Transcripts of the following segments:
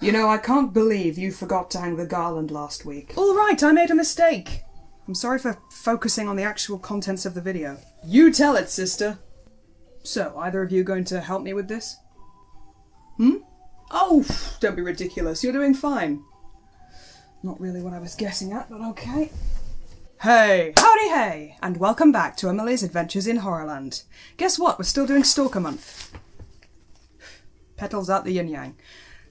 You know, I can't believe you forgot to hang the garland last week. All right, I made a mistake. I'm sorry for focusing on the actual contents of the video. You tell it, sister. So, either of you going to help me with this? Oh, don't be ridiculous. You're doing fine. Not really what I was guessing at, but okay. Hey! Howdy hey! And welcome back to Emily's Adventures in Horrorland. Guess what? We're still doing Stalker Month. Petals out the yin-yang.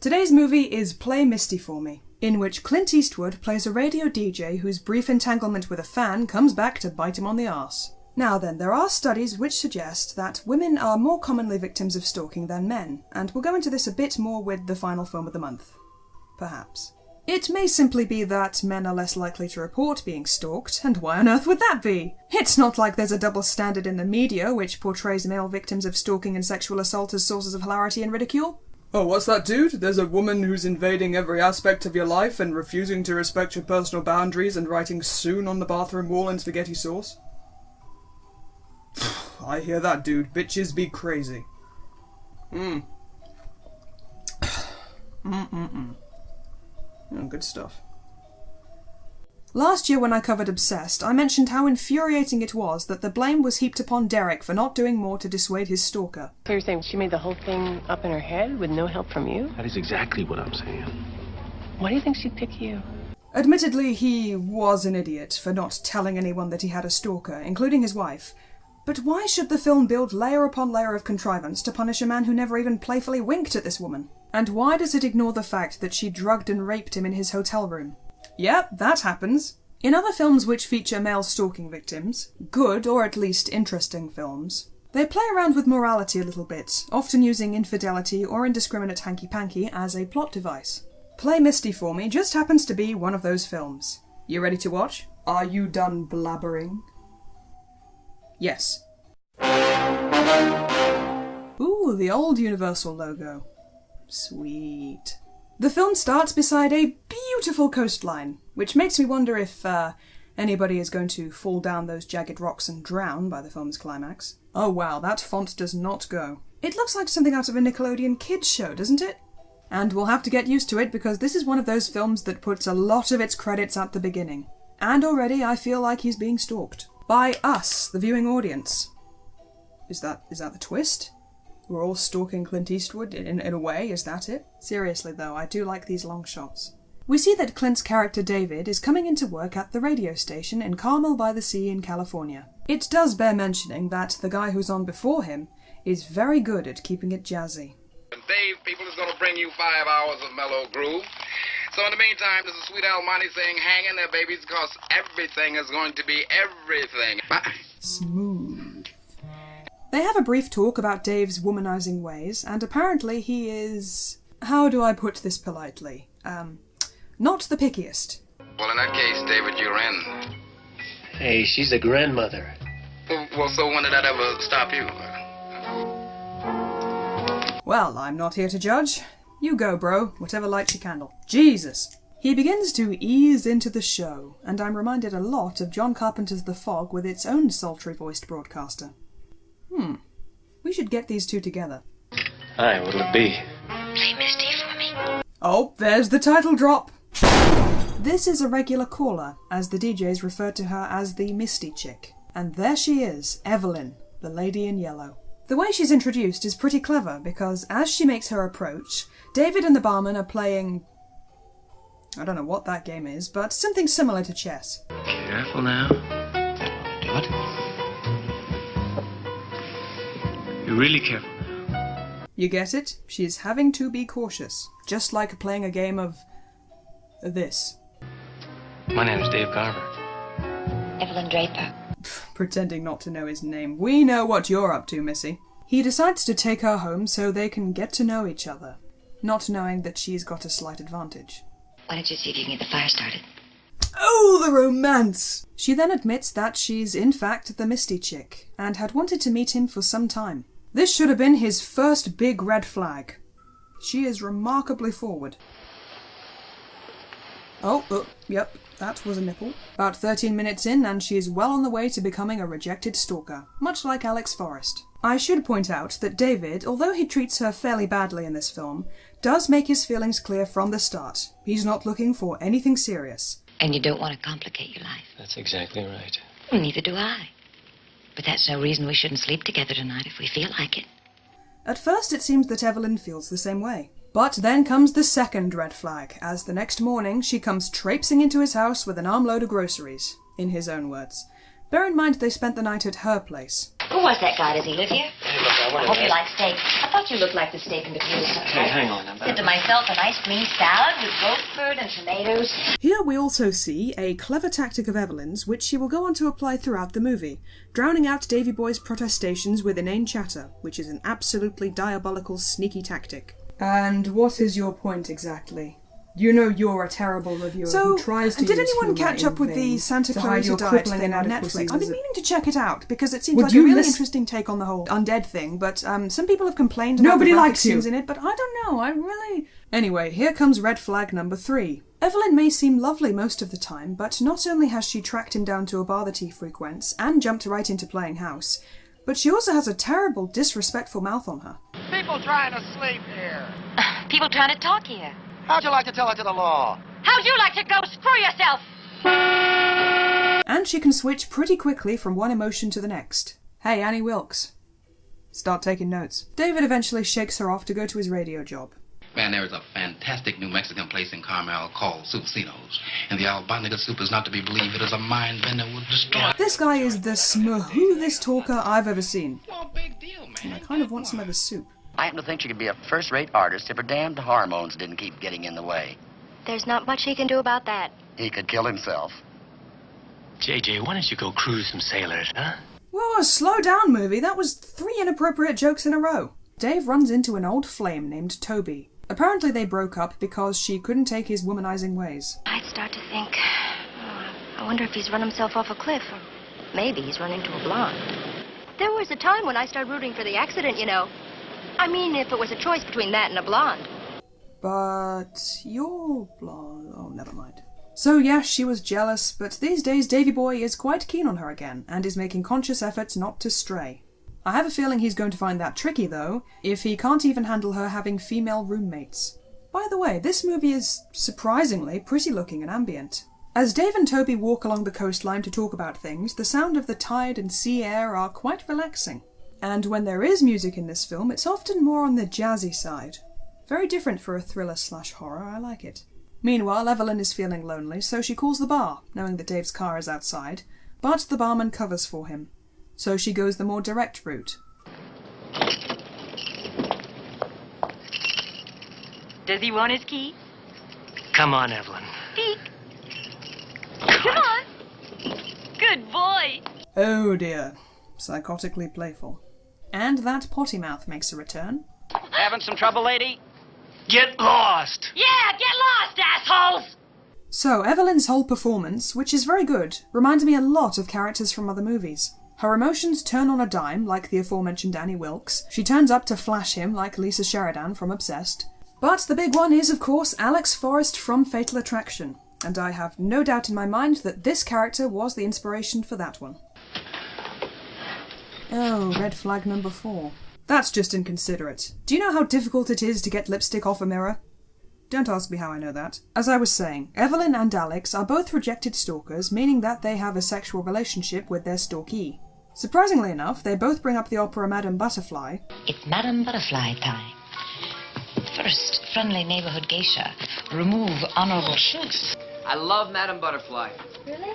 Today's movie is Play Misty for Me, in which Clint Eastwood plays a radio DJ whose brief entanglement with a fan comes back to bite him on the arse. Now then, there are studies which suggest that women are more commonly victims of stalking than men, and we'll go into this a bit more with the final film of the month. Perhaps. It may simply be that men are less likely to report being stalked, and why on earth would that be? It's not like there's a double standard in the media which portrays male victims of stalking and sexual assault as sources of hilarity and ridicule. Oh, what's that, dude? There's a woman who's invading every aspect of your life and refusing to respect your personal boundaries and writing "soon" on the bathroom wall in spaghetti sauce? I hear that, dude. Bitches be crazy. Oh, good stuff. Last year when I covered Obsessed, I mentioned how infuriating it was that the blame was heaped upon Derek for not doing more to dissuade his stalker. So you're saying she made the whole thing up in her head with no help from you? That is exactly what I'm saying. Why do you think she'd pick you? Admittedly, he was an idiot for not telling anyone that he had a stalker, including his wife. But why should the film build layer upon layer of contrivance to punish a man who never even playfully winked at this woman? And why does it ignore the fact that she drugged and raped him in his hotel room? Yep, that happens. In other films which feature male stalking victims, good or at least interesting films, they play around with morality a little bit, often using infidelity or indiscriminate hanky-panky as a plot device. Play Misty for Me just happens to be one of those films. You ready to watch? Are you done blabbering? Yes. Ooh, the old Universal logo. Sweet. The film starts beside a beautiful coastline, which makes me wonder if anybody is going to fall down those jagged rocks and drown by the film's climax. Oh wow, that font does not go. It looks like something out of a Nickelodeon kids show, doesn't it? And we'll have to get used to it because this is one of those films that puts a lot of its credits at the beginning. And already I feel like he's being stalked. By us, the viewing audience. Is that the twist? We're all stalking Clint Eastwood in a way, is that it? Seriously though, I do like these long shots. We see that Clint's character David is coming into work at the radio station in Carmel by the Sea in California. It does bear mentioning that the guy who's on before him is very good at keeping it jazzy. Dave, people is going to bring you 5 hours of mellow groove. So in the meantime, this is Sweet Almighty saying hang in there, babies, because everything is going to be everything. Bye. Smooth. They have a brief talk about Dave's womanizing ways, and apparently he is... how do I put this politely? Not the pickiest. Well, in that case, David, you're in. Hey, she's a grandmother. Well, so when did that ever stop you? Well, I'm not here to judge. You go, bro. Whatever lights your candle. Jesus! He begins to ease into the show, and I'm reminded a lot of John Carpenter's The Fog with its own sultry-voiced broadcaster. We should get these two together. Hi, what'll it be? Play Misty for me. Oh, there's the title drop! This is a regular caller, as the DJs refer to her as the Misty chick. And there she is, Evelyn, the lady in yellow. The way she's introduced is pretty clever, because as she makes her approach, David and the barman are playing... I don't know what that game is, but something similar to chess. Careful now. Do it. Be really careful now. You get it? She's having to be cautious, just like playing a game of... this. My name's Dave Garver. Evelyn Draper. Pretending not to know his name. We know what you're up to, Missy. He decides to take her home so they can get to know each other, not knowing that she's got a slight advantage. Why don't you see if you can get the fire started? Oh, the romance! She then admits that she's in fact the Misty chick, and had wanted to meet him for some time. This should have been his first big red flag. She is remarkably forward. Oh, yep, that was a nipple. About 13 minutes in, and she is well on the way to becoming a rejected stalker, much like Alex Forrest. I should point out that David, although he treats her fairly badly in this film, does make his feelings clear from the start. He's not looking for anything serious. And you don't want to complicate your life. That's exactly right. Well, neither do I. But that's no reason we shouldn't sleep together tonight if we feel like it. At first it seems that Evelyn feels the same way. But then comes the second red flag, as the next morning she comes traipsing into his house with an armload of groceries, in his own words. Bear in mind they spent the night at her place. Who was that guy? Does he live here? Hey, look, I I wanted hope to you ask- like steak. I thought you looked like the steak and potatoes. Hey, hang on. Said to myself, a nice green salad with roast bird and tomatoes. Here we also see a clever tactic of Evelyn's which she will go on to apply throughout the movie, drowning out Davy Boy's protestations with inane chatter, which is an absolutely diabolical, sneaky tactic. And what is your point exactly? You know you're a terrible reviewer who tries to did use anyone humour catch in up with the vain Santa to hide Clarita your Diet crippling thing on inadequacies Netflix? I've been as a- meaning to check it out, because it seems Would like a you really listen- interesting take on the whole undead thing, but some people have complained Nobody about the graphic likes you. scenes in it, but I don't know, I really... Anyway, here comes red flag number 3. Evelyn may seem lovely most of the time, but not only has she tracked him down to a bar that he frequents, and jumped right into playing house, but she also has a terrible, disrespectful mouth on her. People trying to sleep here. People trying to talk here. How'd you like to tell it to the law? How'd you like to go screw yourself? And she can switch pretty quickly from one emotion to the next. Hey, Annie Wilkes. Start taking notes. David eventually shakes her off to go to his radio job. Man, there is a fantastic New Mexican place in Carmel called Supecinos. And the albondiga soup is not to be believed. It is a mind bender would destroy. This guy is the smoothest talker I've ever seen. Well, big deal, And I man. kind of want some of his soup. I happen to think she could be a first-rate artist if her damned hormones didn't keep getting in the way. There's not much he can do about that. He could kill himself. JJ, why don't you go cruise some sailors, huh? Whoa, slow down, movie. That was 3 inappropriate jokes in a row. Dave runs into an old flame named Toby. Apparently they broke up because she couldn't take his womanizing ways. I'd start to think, I wonder if he's run himself off a cliff, or maybe he's run into a blonde. There was a time when I started rooting for the accident, you know. I mean, if it was a choice between that and a blonde. But you're blonde. Oh, never mind. So yeah, she was jealous, but these days Davy Boy is quite keen on her again, and is making conscious efforts not to stray. I have a feeling he's going to find that tricky, though, if he can't even handle her having female roommates. By the way, this movie is surprisingly pretty looking and ambient. As Dave and Toby walk along the coastline to talk about things, the sound of the tide and sea air are quite relaxing. And when there is music in this film, it's often more on the jazzy side. Very different for a thriller/horror, I like it. Meanwhile, Evelyn is feeling lonely, so she calls the bar, knowing that Dave's car is outside, but the barman covers for him. So she goes the more direct route. Does he want his key? Come on, Evelyn. Peek. Come on. Good boy. Oh dear. Psychotically playful. And that potty mouth makes a return. Having some trouble, lady? Get lost! Yeah, get lost, assholes! So, Evelyn's whole performance, which is very good, reminds me a lot of characters from other movies. Her emotions turn on a dime, like the aforementioned Annie Wilkes. She turns up to flash him, like Lisa Sheridan from Obsessed. But the big one is, of course, Alex Forrest from Fatal Attraction. And I have no doubt in my mind that this character was the inspiration for that one. Oh, red flag number 4. That's just inconsiderate. Do you know how difficult it is to get lipstick off a mirror? Don't ask me how I know that. As I was saying, Evelyn and Alex are both rejected stalkers, meaning that they have a sexual relationship with their stalkee. Surprisingly enough, they both bring up the opera Madame Butterfly. It's Madame Butterfly time. First, friendly neighborhood geisha. Remove honorable shucks. I love Madame Butterfly. Really?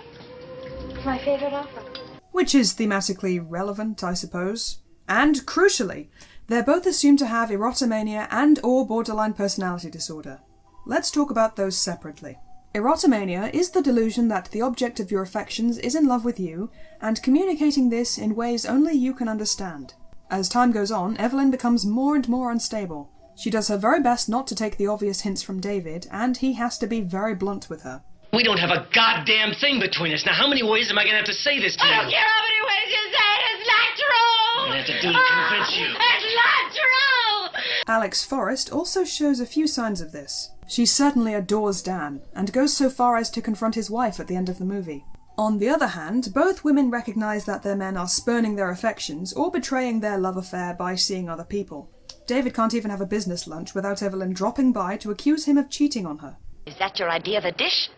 It's my favorite opera. Which is thematically relevant, I suppose. And, crucially, they're both assumed to have erotomania and or borderline personality disorder. Let's talk about those separately. Erotomania is the delusion that the object of your affections is in love with you, and communicating this in ways only you can understand. As time goes on, Evelyn becomes more and more unstable. She does her very best not to take the obvious hints from David, and he has to be very blunt with her. We don't have a goddamn thing between us. Now, how many ways am I gonna have to say this to you? I don't care how many ways you say it, it's not true! I'm gonna have to do to convince you. It's not true! Alex Forrest also shows a few signs of this. She certainly adores Dan, and goes so far as to confront his wife at the end of the movie. On the other hand, both women recognise that their men are spurning their affections or betraying their love affair by seeing other people. David can't even have a business lunch without Evelyn dropping by to accuse him of cheating on her. Is that your idea of a dish?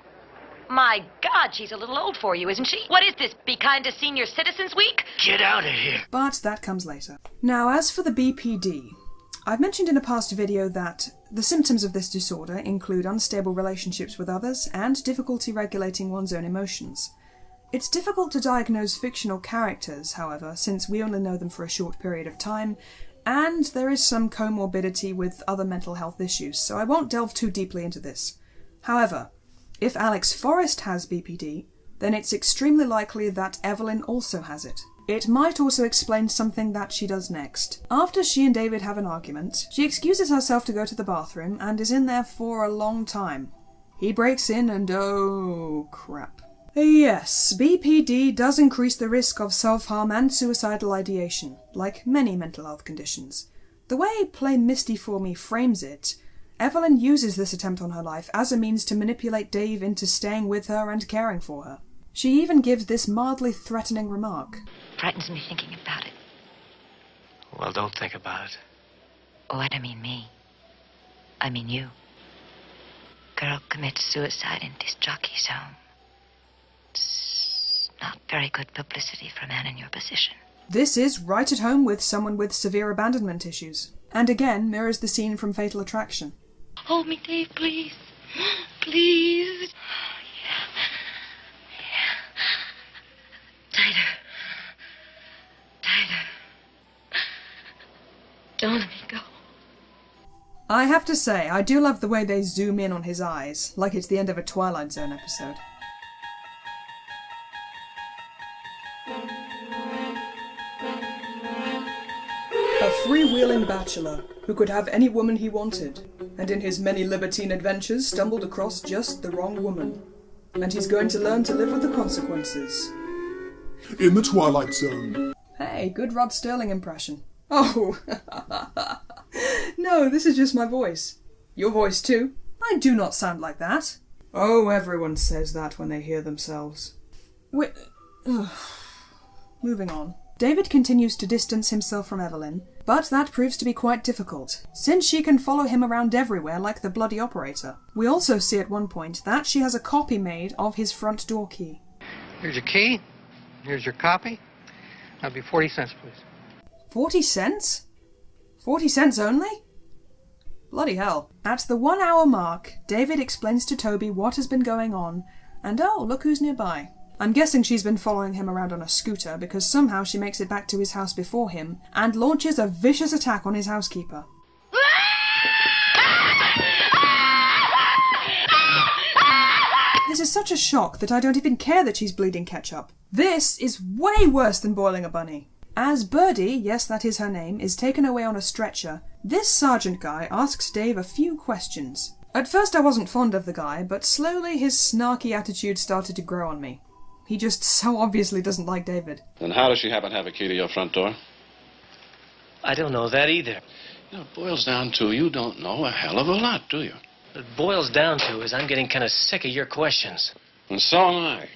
My God, she's a little old for you, isn't she? What is this, Be Kind to Senior Citizens Week? Get out of here. But that comes later. Now, as for the BPD, I've mentioned in a past video that the symptoms of this disorder include unstable relationships with others and difficulty regulating one's own emotions. It's difficult to diagnose fictional characters, however, since we only know them for a short period of time, and there is some comorbidity with other mental health issues, so I won't delve too deeply into this. However, if Alex Forrest has BPD, then it's extremely likely that Evelyn also has it. It might also explain something that she does next. After she and David have an argument, she excuses herself to go to the bathroom and is in there for a long time. He breaks in and oh crap. Yes, BPD does increase the risk of self-harm and suicidal ideation, like many mental health conditions. The way Play Misty for Me frames it, Evelyn uses this attempt on her life as a means to manipulate Dave into staying with her and caring for her. She even gives this mildly threatening remark. Frightens me thinking about it. Well, don't think about it. Oh, I don't mean me. I mean you. Girl commits suicide in disc jockey's home. It's not very good publicity for a man in your position. This is right at home with someone with severe abandonment issues, and again mirrors the scene from Fatal Attraction. Hold me, Dave, please. Please. Tighter. Tighter. Don't let me go. I have to say, I do love the way they zoom in on his eyes, like it's the end of a Twilight Zone episode. A freewheeling bachelor who could have any woman he wanted, and in his many libertine adventures stumbled across just the wrong woman. And he's going to learn to live with the consequences. In the Twilight Zone. Hey, good Rod Sterling impression. Oh, no, this is just my voice. Your voice too. I do not sound like that. Oh, everyone says that when they hear themselves. Moving on. David continues to distance himself from Evelyn, but that proves to be quite difficult, since she can follow him around everywhere like the bloody operator. We also see at one point that she has a copy made of his front door key. Here's your key. Here's your copy. That'll be 40 cents, please. 40 cents? 40 cents only? Bloody hell. At the 1 hour mark, David explains to Toby what has been going on, and oh, look who's nearby. I'm guessing she's been following him around on a scooter because somehow she makes it back to his house before him and launches a vicious attack on his housekeeper. This is such a shock that I don't even care that she's bleeding ketchup. This is way worse than boiling a bunny. As Birdie, yes that is her name, is taken away on a stretcher, this sergeant guy asks Dave a few questions. At first I wasn't fond of the guy, but slowly his snarky attitude started to grow on me. He just so obviously doesn't like David. Then how does she happen to have a key to your front door? I don't know that either. You know, it boils down to you don't know a hell of a lot, do you? What it boils down to is I'm getting kind of sick of your questions. And so am I.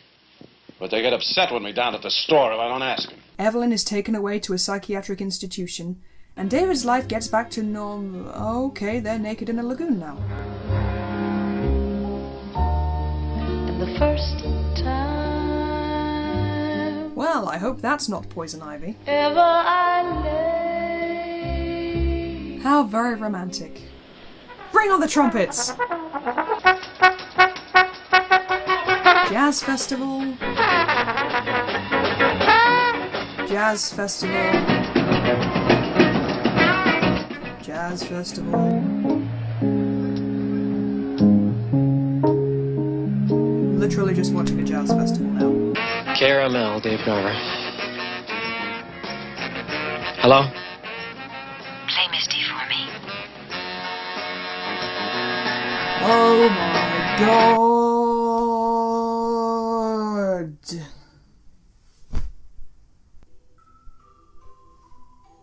But they get upset with me down at the store if I don't ask them. Evelyn is taken away to a psychiatric institution, and David's life gets back to norm. Okay, they're naked in a lagoon now. And the first time Well, I hope that's not poison ivy. ever I lay. How very romantic. Bring on the trumpets! Jazz festival. Jazz festival. Jazz festival. Literally just watching a jazz festival now. Caramel, Dave Garver. Hello? Play Misty for me. Oh my god!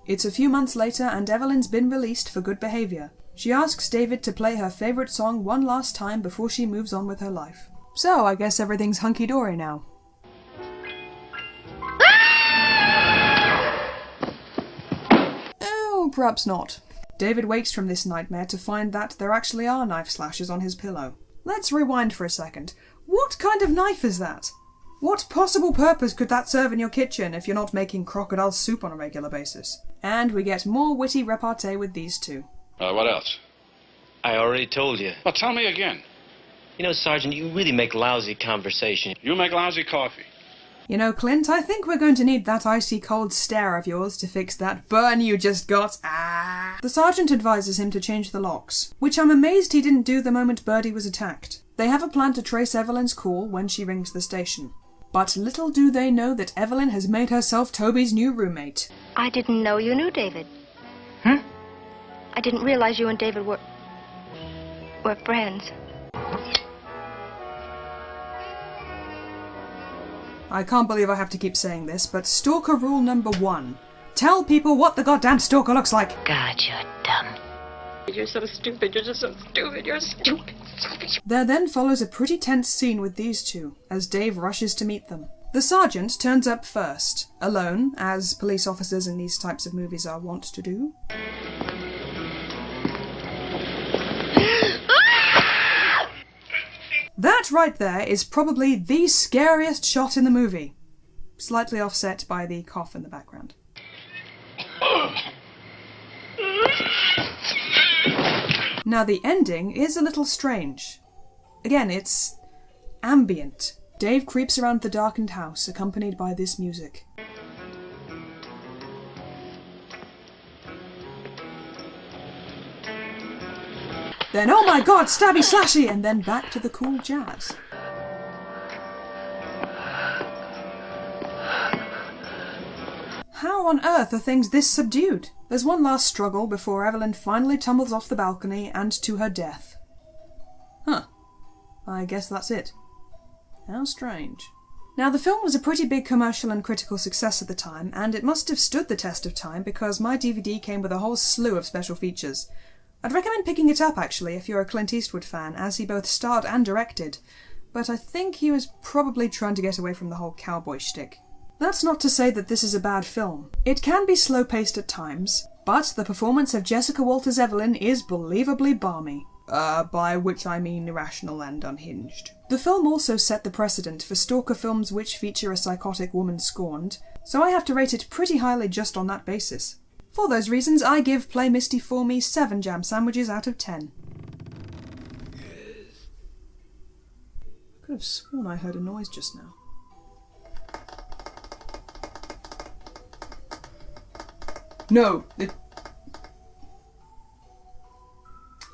It's a few months later and Evelyn's been released for good behaviour. She asks David to play her favourite song one last time before she moves on with her life. So I guess everything's hunky-dory now. Or perhaps not. David wakes from this nightmare to find that there actually are knife slashes on his pillow. Let's rewind for a second. What kind of knife is that? What possible purpose could that serve in your kitchen if you're not making crocodile soup on a regular basis? And we get more witty repartee with these two. What else? I already told you. Well, tell me again. You know, Sergeant, you really make lousy conversation. You make lousy coffee. You know, Clint, I think we're going to need that icy cold stare of yours to fix that burn you just got. Ah! The sergeant advises him to change the locks, which I'm amazed he didn't do the moment Birdie was attacked. They have a plan to trace Evelyn's call when she rings the station. But little do they know that Evelyn has made herself Toby's new roommate. I didn't know you knew David. I didn't realize you and David were friends. I can't believe I have to keep saying this, but stalker rule number 1. Tell people what the goddamn stalker looks like. God, you're dumb. You're so stupid. You're just so stupid. You're stupid. There then follows a pretty tense scene with these two, as Dave rushes to meet them. The sergeant turns up first, alone, as police officers in these types of movies are wont to do. That right there is probably the scariest shot in the movie, slightly offset by the cough in the background. Now the ending is a little strange. Again, it's ambient. Dave creeps around the darkened house, accompanied by this music. Then, oh my god, stabby slashy, and then back to the cool jazz. How on earth are things this subdued? There's one last struggle before Evelyn finally tumbles off the balcony and to her death. Huh. I guess that's it. How strange. Now, the film was a pretty big commercial and critical success at the time, and it must have stood the test of time because my DVD came with a whole slew of special features. I'd recommend picking it up, actually, if you're a Clint Eastwood fan, as he both starred and directed, but I think he was probably trying to get away from the whole cowboy shtick. That's not to say that this is a bad film. It can be slow-paced at times, but the performance of Jessica Walter's Evelyn is believably balmy. By which I mean irrational and unhinged. The film also set the precedent for stalker films which feature a psychotic woman scorned, so I have to rate it pretty highly just on that basis. For those reasons, I give Play Misty for Me 7 jam sandwiches out of 10. I could have sworn I heard a noise just now. No,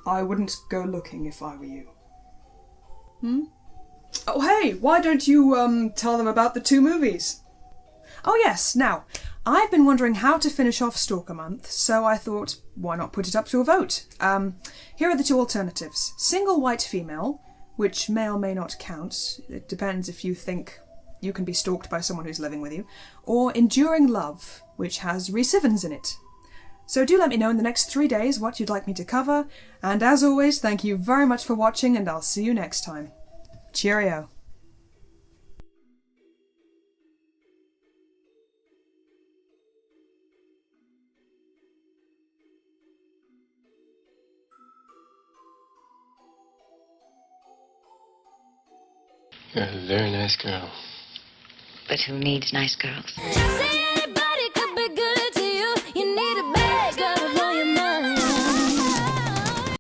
I wouldn't go looking if I were you. Oh hey, why don't you tell them about the 2 movies? Oh yes, now, I've been wondering how to finish off Stalker Month, so I thought, why not put it up to a vote? Here are the 2 alternatives. Single white female, which may or may not count, it depends if you think you can be stalked by someone who's living with you, or Enduring Love, which has Rhys Ifans in it. So do let me know in the next 3 days what you'd like me to cover, and as always, thank you very much for watching, and I'll see you next time. Cheerio. You're a very nice girl. But who needs nice girls?